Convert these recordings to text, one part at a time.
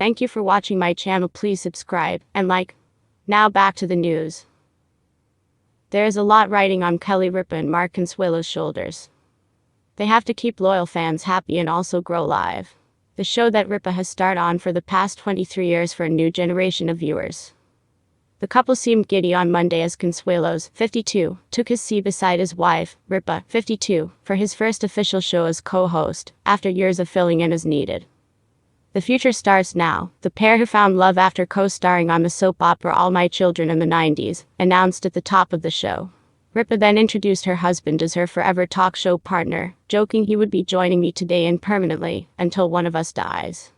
Thank you for watching my channel. Please subscribe and like. Now back to the news. There is a lot riding on Kelly Ripa and Mark Consuelos' shoulders. They have to keep loyal fans happy and also grow live. The show that Ripa has starred on for the past 23 years for a new generation of viewers. The couple seemed giddy on Monday as Consuelos, 52, took his seat beside his wife, Ripa, 52, for his first official show as co-host, after years of filling in as needed. The future starts now. The pair, who found love after co-starring on the soap opera All My Children in the 90s, announced at the top of the show. Ripa then introduced her husband as her forever talk show partner, joking he would be joining me today and permanently, until one of us dies.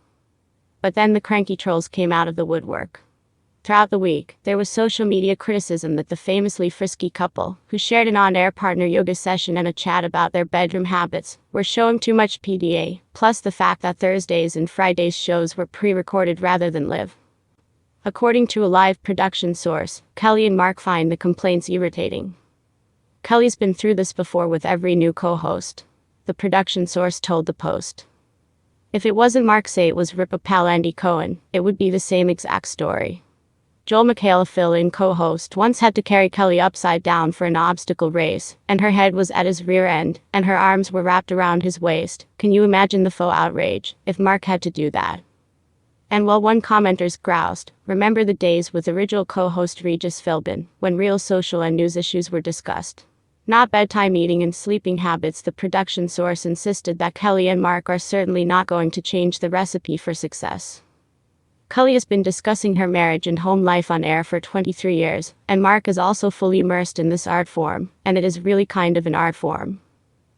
But then the cranky trolls came out of the woodwork. Throughout the week, there was social media criticism that the famously frisky couple, who shared an on-air partner yoga session and a chat about their bedroom habits, were showing too much PDA, plus the fact that Thursdays and Fridays shows were pre-recorded rather than live. According to a live production source, Kelly and Mark find the complaints irritating. Kelly's been through this before with every new co-host, the production source told the Post. If it wasn't Mark, say it was Ripa pal Andy Cohen, it would be the same exact story. Joel McHale, a fill-in co-host, once had to carry Kelly upside down for an obstacle race, and her head was at his rear end, and her arms were wrapped around his waist. Can you imagine the faux outrage, if Mark had to do that? And while one commenter's groused, remember the days with original co-host Regis Philbin, when real social and news issues were discussed. Not bedtime eating and sleeping habits. The production source insisted that Kelly and Mark are certainly not going to change the recipe for success. Kelly has been discussing her marriage and home life on air for 23 years, and Mark is also fully immersed in this art form, and it is really kind of an art form.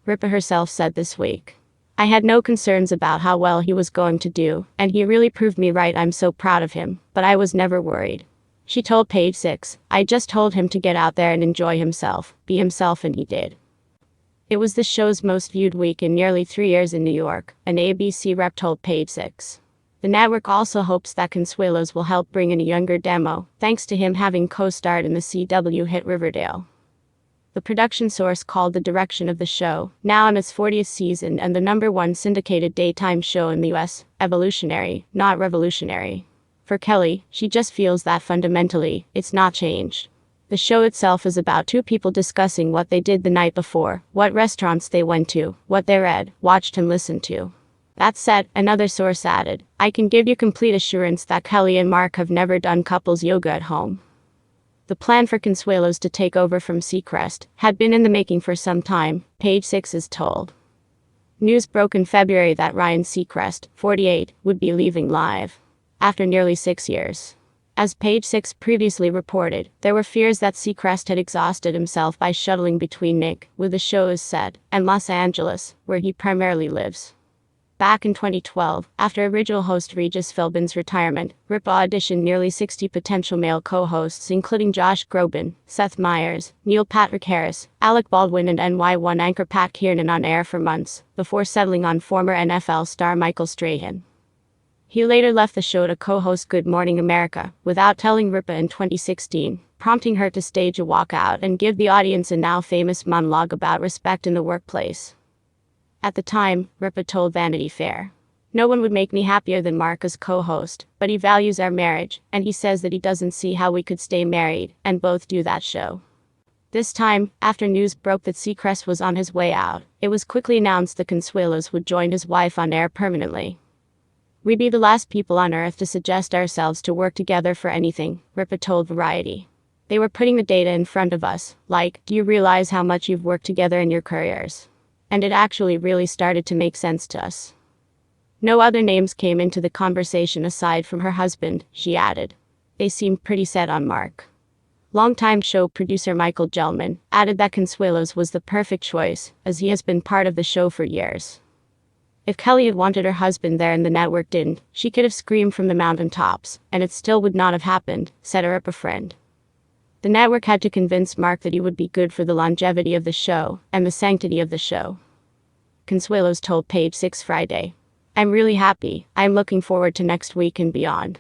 Ripa herself said this week, "I had no concerns about how well he was going to do, and he really proved me right. I'm so proud of him, but I was never worried." She told Page 6, "I just told him to get out there and enjoy himself, be himself, and he did." It was the show's most viewed week in nearly 3 years in New York, an ABC rep told Page 6. The network also hopes that Consuelos will help bring in a younger demo, thanks to him having co-starred in the CW hit Riverdale. The production source called the direction of the show, now in its 40th season and the #1 syndicated daytime show in the US, evolutionary, not revolutionary. For Kelly, she just feels that fundamentally, it's not changed. The show itself is about two people discussing what they did the night before, what restaurants they went to, what they read, watched and listened to. That said, another source added, "I can give you complete assurance that Kelly and Mark have never done couples yoga at home." The plan for Consuelos to take over from Seacrest had been in the making for some time, Page 6 is told. News broke in February that Ryan Seacrest, 48, would be leaving Live. After nearly 6 years. As Page 6 previously reported, there were fears that Seacrest had exhausted himself by shuttling between Nick, where the show is set, and Los Angeles, where he primarily lives. Back in 2012, after original host Regis Philbin's retirement, Ripa auditioned nearly 60 potential male co-hosts, including Josh Groban, Seth Meyers, Neil Patrick Harris, Alec Baldwin and NY1 anchor Pat Kiernan on air for months, before settling on former NFL star Michael Strahan. He later left the show to co-host Good Morning America, without telling Ripa in 2016, prompting her to stage a walkout and give the audience a now-famous monologue about respect in the workplace. At the time, Ripa told Vanity Fair, "No one would make me happier than Mark as co-host, but he values our marriage, and he says that he doesn't see how we could stay married and both do that show." This time, after news broke that Seacrest was on his way out, it was quickly announced that Consuelos would join his wife on air permanently. "We'd be the last people on earth to suggest ourselves to work together for anything," Ripa told Variety. "They were putting the data in front of us, like, do you realize how much you've worked together in your careers? And it actually really started to make sense to us." No other names came into the conversation aside from her husband, she added. They seemed pretty set on Mark. Longtime show producer Michael Gelman added that Consuelos was the perfect choice, as he has been part of the show for years. If Kelly had wanted her husband there and the network didn't, she could have screamed from the mountaintops, and it still would not have happened, said a Ripa friend. The network had to convince Mark that he would be good for the longevity of the show and the sanctity of the show. Consuelos told Page 6 Friday, "I'm really happy. I'm looking forward to next week and beyond."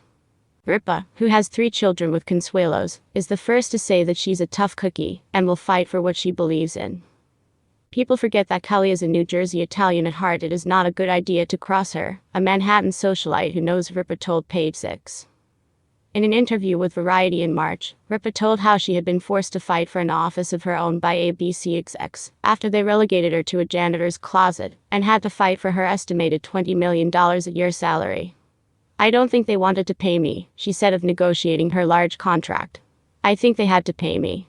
Ripa, who has 3 children with Consuelos, is the first to say that she's a tough cookie and will fight for what she believes in. People forget that Kelly is a New Jersey Italian at heart. It is not a good idea to cross her, a Manhattan socialite who knows Ripa told Page 6. In an interview with Variety in March, Ripa told how she had been forced to fight for an office of her own by ABC execs after they relegated her to a janitor's closet and had to fight for her estimated $20 million a year salary. "I don't think they wanted to pay me," she said of negotiating her large contract. "I think they had to pay me.